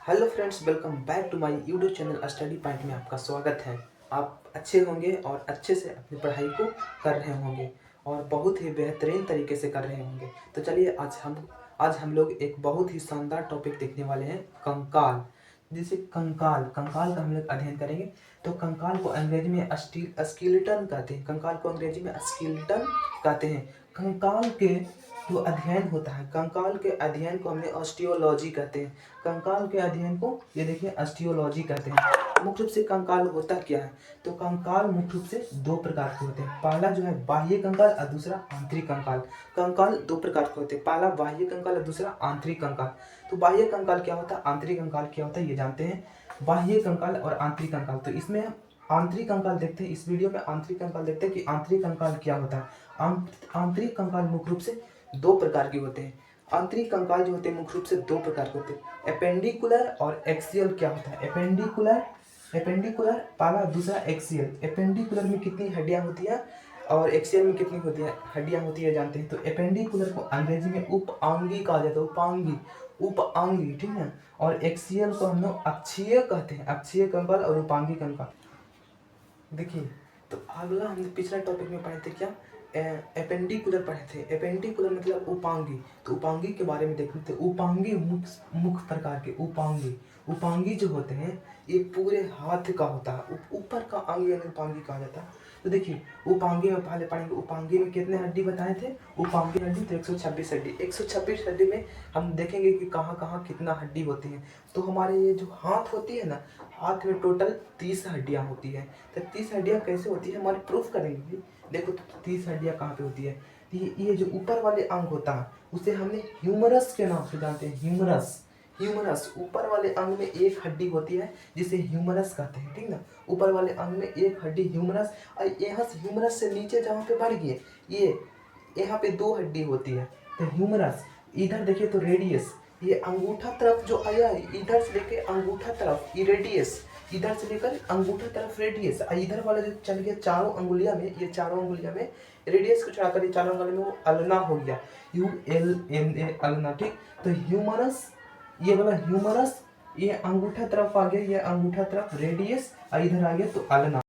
Hello friends, welcome back to my YouTube channel Study Point में आपका स्वागत है। आप अच्छे होंगे और अच्छे से अपनी पढ़ाई को कर रहे होंगे और बहुत ही बेहतरीन तरीके से कर रहे होंगे। तो चलिए आज हम लोग एक बहुत ही शानदार टॉपिक देखने वाले हैं, कंकाल। जिसे कंकाल कंकाल का हम लोग अध्ययन करेंगे। तो कंकाल को अंग्रेजी में स्केलेटन कहते हैं। कंकाल को अंग्रेजी में स्केलेटन कहते हैं। कंकाल के जो अध्ययन होता है, कंकाल के अध्ययन को हमने ऑस्टियोलॉजी कहते हैं। कंकाल के अध्ययन को ये देखिए ऑस्टियोलॉजी कहते हैं। मुख्य रूप से कंकाल होता क्या है? तो कंकाल मुख्य रूप से दो प्रकार के होते हैं। पहला जो है बाह्य कंकाल और दूसरा आंतरिक कंकाल। कंकाल दो प्रकार के होते हैं, पहला बाह्य कंकाल और दूसरा आंतरिक कंकाल। तो बाह्य कंकाल क्या होता है, आंतरिक कंकाल क्या होता है, ये जानते हैं। बाह्य कंकाल और आंतरिक कंकाल, तो इसमें हम आंतरिक कंकाल देखते हैं। इस वीडियो में आंतरिक कंकाल देखते हैं कि आंतरिक कंकाल क्या होता है। आंतरिक कंकाल मुख्य रूप से दो प्रकार के होते हैं। आंतरिक कंकाल जो होते हैं मुख्य रूप से दो प्रकार के होते हैं, एपेंडिकुलर और एक्सियल। क्या होता है एपेंडिकुलर? एपेंडिकुलर पहला, दूसरा एक्सियल। एपेंडिकुलर में कितनी हड्डियां होती है और एक्सियल में कितनी होती है हड्डियां होती है, जानते हैं। तो एपेंडिकुलर को अंग्रेजी में उपांगी कहा जाता है, उपांगी उपांगी, ठीक है। और एक्सियल को हम लोग अक्षीय कहते हैं, अक्षीय कंकाल और उपांगी कंकाल। देखिए, तो अगला हमने पिछला टॉपिक में पढ़े थे क्या, एपेंडिकुलर पढ़े थे। एपेंडिकुलर मतलब उपांगी। तो उपांगी के बारे में देखते थे। उपांगी मुख्य प्रकार के उपांगी उपांगी जो होते हैं ये पूरे हाथ का होता है। ऊपर का अंग यानी उपांगी कहा जाता है। तो देखिए, उपांगी में पहले पढ़ेंगे, उपांगी में कितने हड्डी बताए थे। उपांगी हड्डी तो 126 हड्डी। 126 हड्डी में हम देखेंगे कि कहाँ कहाँ कितना हड्डी होती है। तो हमारे ये जो हाथ होती है ना, हाथ में टोटल 30 हड्डियाँ होती है। तो 30 हड्डियाँ कैसे होती है हमारे, प्रूफ करेंगे। देखो, तो 30 हड्डियाँ कहाँ पे होती है। ये जो ऊपर वाले अंग होता है उसे हमने ह्यूमरस के नाम से जानते हैं। ह्यूमरस ह्यूमरस ऊपर वाले अंग में एक हड्डी होती है जिसे ह्यूमरस कहते हैं, ठीक ना। ऊपर वाले अंग में एक हड्डी ह्यूमरस, और यहाँ से ह्यूमरस से नीचे जहाँ पे बढ़ गई ये यहाँ पे दो हड्डी होती है। तो ह्यूमरस, इधर देखिए तो रेडियस, ये अंगूठा तरफ जो आया है, इधर से लेके अंगूठा तरफ ये रेडियस, इधर से लेकर अंगूठा तरफ रेडियस, और इधर वाला जो चल गया चारों अंगुलियां में, ये चारों अंगुलियां में रेडियस को चढ़ाकर ये चारों अंगुलियों में वो अल्ना हो गया, ULNA अल्ना, ठीक। तो ह्यूमरस, ये वाला ह्यूमरस, ये अंगूठा तरफ आ गया, ये अंगूठा तरफ रेडियस, और इधर आ गया तो अल्ना।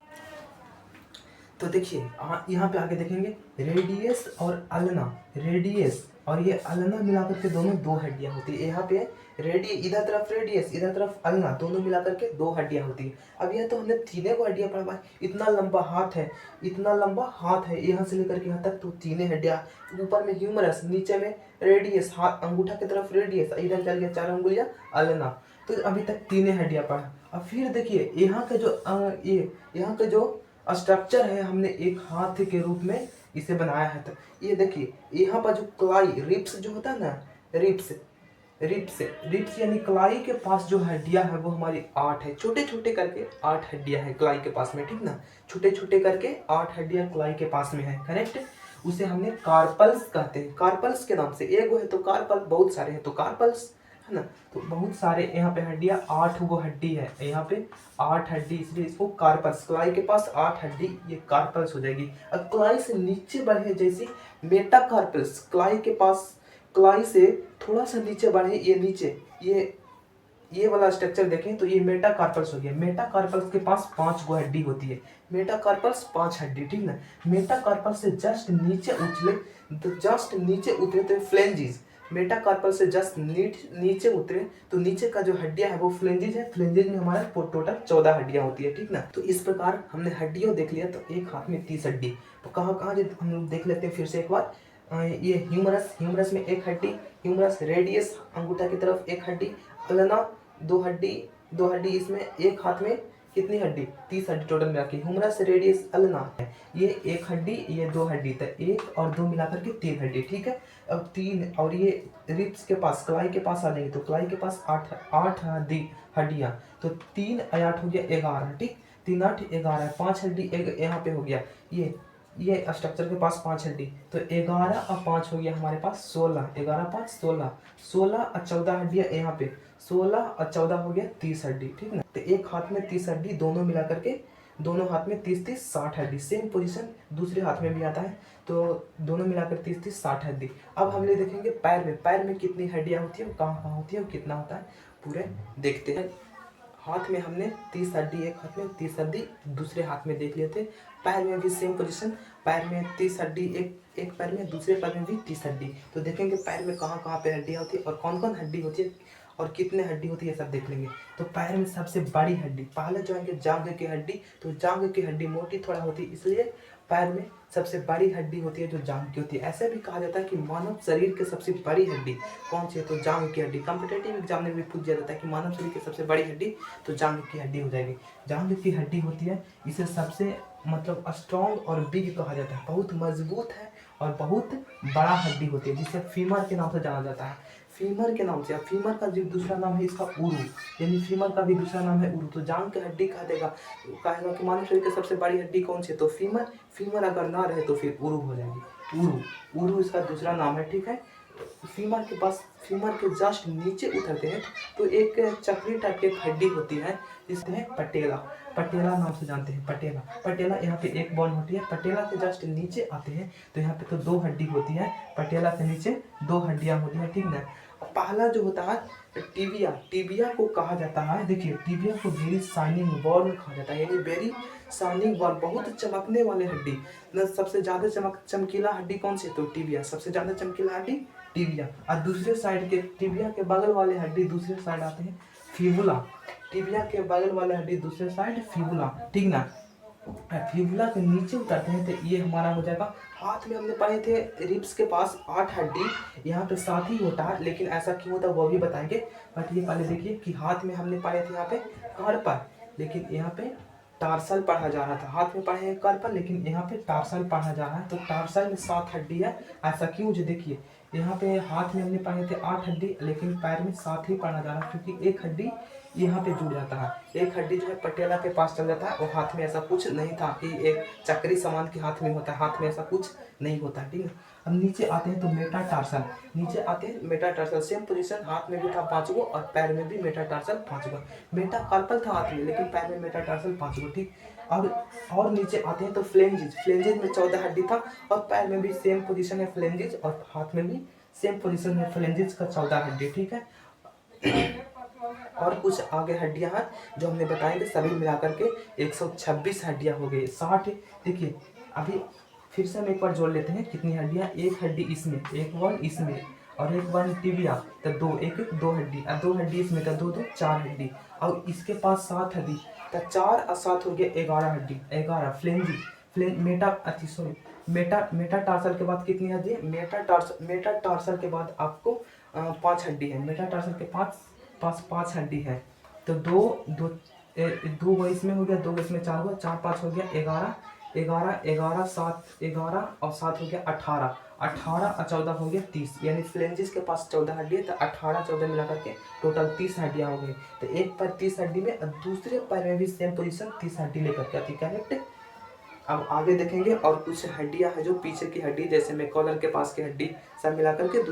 तो देखिए यहाँ पे आगे देखेंगे रेडियस और अल्ना, रेडियस और ये अल्ना मिलाकर के दोनों दो हड्डियां होती है। यहाँ पे इधर तरफ रेडियस, इधर तरफ अल्ना, दोनों मिलाकर के दो हड्डियां होती है। अब यह तो हमने तीनों को हड्डियां पढ़ा है। इतना लंबा हाथ है, इतना लंबा हाथ है, यहाँ से लेकर के यहाँ तक तो तीनों हड्डियां। ऊपर में ह्यूमरस, नीचे में रेडियस, हाथ अंगूठा की तरफ रेडियस, इधर चल गया चार अंगुलियां अल्ना। तो अभी तक तीनों हड्डियां पढ़ा। अब फिर देखिए यहाँ के जो यहाँ के जो स्ट्रक्चर है, हमने एक हाथ के रूप में इसे बनाया है। तो ये देखिए यहाँ पर जो क्लाई, रिप्स जो होता है ना, रिप्स रिप्स रिप्स यानी क्लाई के पास जो हड्डियां है वो हमारी 8 है। छोटे छोटे करके 8 हड्डियां है क्लाई के पास में, ठीक ना। छोटे छोटे करके 8 हड्डियां क्लाई के पास में है, करेक्ट। उसे हमने कार्पल्स कहते हैं। कार्पल्स के नाम से, एक है तो कार्पल, बहुत सारे हैं तो कार्पल्स, है ना। तो बहुत सारे यहाँ पे हड्डियां, 8 वो हड्डी है यहाँ पे, 8 हड्डी, इसलिए इसको कार्पल्स। क्लाई के पास 8 हड्डी, ये कार्पल्स हो जाएगी। अब क्लाई से नीचे बढ़े जैसे मेटाकार्पल्स, क्लाई के पास, क्लाई से थोड़ा सा नीचे बढ़े, ये नीचे ये वाला स्ट्रक्चर देखें तो ये मेटाकार्पल्स हो गया। मेटाकार्पल्स के पास 5 गो हड्डी होती है। मेटाकार्पल्स 5 हड्डी, ठीक ना। मेटाकार्पल्स से जस्ट नीचे उतरे, तो फ्लेंजिस। मेटाकार्पल से जस्ट नीचे उतरे तो नीचे का जो हड्डियां है वो फ्लेंजिज है। फ्लेंजिज में हमारा टोटल 14 हड्डियां होती है, ठीक ना। तो इस प्रकार हमने हड्डियों देख लिया। तो एक हाथ में 30 हड्डी, तो कहाँ कहाँ हम लोग देख लेते हैं फिर से एक बार। ये ह्यूमरस में एक हड्डी, ह्यूमरस, रेडियस अंगूठा की तरफ एक हड्डी, अल्ना दो हड्डी इसमें, एक हाथ में कितनी हड्डी, 30 हड्डी टोटल मिला के। ह्यूमरस, रेडियस, अल्ना है, ये एक हड्डी, ये 2 हड्डी, तो 1 और 2 मिलाकर के 3 हड्डी, ठीक है। अब 3 और ये रिप्स के पास, क्लाई के पास आ जाएंगे तो क्लाई के पास 8 हड्डियां, तो 3 और 8 हो गया 11, ठीक। 3 8 11, 5 हड्डी यहाँ पे हो गया। ये स्ट्रक्चर के पास 5 हड्डी, तो 11 और 5 हो गया हमारे पास 16, 11 5 16, 16 और 14 हड्डियां यहाँ पे, 16 और 14 हो गया 30 हड्डी, ठीक ना। तो एक हाथ में 30 हड्डी दोनों मिला करके दोनों हाथ में 30-30 60 हड्डी, सेम पोजीशन दूसरे हाथ में भी आता है, तो दोनों मिलाकर 30-30 60 हड्डी। अब हम लोग देखेंगे पैर में कितनी हड्डियाँ होती है, कहाँ कहाँ होती है और कितना होता है, पूरे देखते हैं। हाथ में हमने 30 हड्डी एक हाथ में, 30 हड्डी दूसरे हाथ में देख लिए थे। पैर में भी सेम पोजीशन, पैर में 30 हड्डी एक पैर में, दूसरे पैर में भी 30 हड्डी। तो देखेंगे पैर में कहाँ कहाँ पे हड्डियाँ होती है और कौन कौन हड्डी होती है और कितने हड्डी होती है, सब देख लेंगे। तो पैर में सबसे बड़ी हड्डी पहले जो है जांघ की हड्डी, तो जांघ की हड्डी मोटी थोड़ा होती है, इसलिए पैर में सबसे बड़ी हड्डी होती है जो जांघ की होती है। ऐसे भी कहा जाता है कि मानव शरीर की सबसे बड़ी हड्डी कौन सी है, तो जांघ की हड्डी। कॉम्पिटेटिव एग्जाम में भी पूछ दिया जाता है कि मानव शरीर की सबसे बड़ी हड्डी, तो जांघ की हड्डी हो जाएगी। जांघ की हड्डी होती है, इसे सबसे मतलब स्ट्रॉन्ग और बिग कहा जाता है, बहुत मजबूत है और बहुत बड़ा हड्डी होती है, जिसे फीमर के नाम से जाना जाता है। फीमर के नाम से, फीमर का जो दूसरा नाम है इसका उरू, यानी फीमर का भी दूसरा नाम है उरू। तो जांघ की हड्डी कहा देगा, कहेगा कि मानव शरीर की सबसे बड़ी हड्डी कौन सी है, तो फीमर। फीमर अगर ना रहे तो फिर उरू हो जाएगी, उरू। उरू इसका दूसरा नाम है, ठीक है। फीमर के पास, फीमर के जस्ट नीचे उतरते हैं तो एक चक्री टाइप की एक हड्डी होती है, जिसे है पटेला। पटेला नाम से जानते हैं, पटेला। पटेला यहाँ पे एक बोन होती है, पटेला के जस्ट नीचे आते हैं तो यहाँ पे तो 2 हड्डी होती है, पटेला के नीचे 2 हड्डियाँ होती हैं, ठीक ना। पहला जो होता है टिबिया, टिबिया को कहा जाता है, देखिए टिबिया को वेरी शाइनिंग बॉल कहा जाता है, यानी वेरी शाइनिंग बॉल, बहुत चमकने वाले हड्डी। सबसे ज्यादा चमकीला हड्डी कौन सी, तो टिबिया, सबसे ज्यादा चमकीला हड्डी टिबिया। और दूसरे साइड के टिबिया के बगल वाले हड्डी दूसरे साइड आते हैं फिबुला। टिबिया के बगल वाले हड्डी दूसरे साइड फिबुला, ठीक ना। फिबुला के नीचे उतरते हैं तो ये हमारा हो जाएगा। हाथ में हमने पढ़े थे रिब्स के पास 8 हड्डी, यहाँ पे 7 ही होता है, लेकिन ऐसा क्यों होता है वो भी बताएंगे। बट ये पहले देखिए कि हाथ में हमने पढ़े थे यहाँ पे कार्पल, लेकिन यहाँ पे टार्सल पढ़ा जा रहा था। हाथ में पढ़े हैं कार्पल, लेकिन यहाँ पे टार्सल पढ़ा जा रहा है। तो टार्सल में 7 हड्डी है, ऐसा क्यों, जो देखिए यहाँ पे हाथ में हमने पढ़े थे 8 हड्डी, लेकिन पैर में 7 ही पढ़ा जा रहा है, क्योंकि एक हड्डी यहाँ पे जुड़ जाता है। एक हड्डी जो है पटेला के पास चल जाता है, और हाथ में ऐसा कुछ नहीं था कि एक चक्री सामान के हाथ में होता है, हाथ में ऐसा कुछ नहीं होता, ठीक है। अब नीचे आते हैं तो मेटाटार्सल, नीचे आते हैं मेटाटार्सल, सेम पोजीशन, हाथ में भी था 5 गो और पैर में भी मेटाटार्सल 5 गो। मेटाकार्पल था हाथ में, लेकिन पैर में मेटाटार्सल 5 गो, ठीक। और नीचे आते हैं तो फ्लेंजिज, फ्लेंजिज में 14 हड्डी था और पैर में भी सेम पोजीशन है फ्लेंजिज, और हाथ में भी सेम पोजीशन है फ्लेंजिज का 14 हड्डी, ठीक है। और कुछ आगे हड्डियां हैं जो हमने बताएंगे, सभी मिलाकर के 126 हड्डियां हो गई, 60। देखिए अभी फिर से हम एक बार जोड़ लेते हैं कितनी हड्डियां, एक हड्डी इसमें, एक बॉल इसमें और एक बॉल टिबिया, तो 2 एक 2 हड्डी, और 2 हड्डी इसमें, तो 2 2 4 हड्डी, और इसके पास 7 हड्डी, तो 4 और 7 हो गया 11 हड्डी, 11 फ्लेंजी मेटाटार्सल के बाद कितनी हड्डी है, मेटाटार्सल के बाद आपको 5 हड्डी है, मेटाटार्सल के पास 5 हड्डी है। तो 2 गो इसमें हो गया, 2 इसमें, 4 गो, 4 5 हो गया 11, 11 और 7 हो गया 18, 18 और 14 हो गया 30, यानी फ्लेंजिस के पास 14 हड्डी है, तो 18 14 मिला करके टोटल 30 हड्डियाँ हो गई। तो एक पैर 30 हड्डी में, दूसरे पैर में भी सेम पोजीशन 30 हड्डी लेकर के आती, करेक्ट। अब आगे देखेंगे और कुछ हड्डियां हैं जो पीछे की हड्डी, जैसे में कॉलर के पास की हड्डी, सब मिलाकर के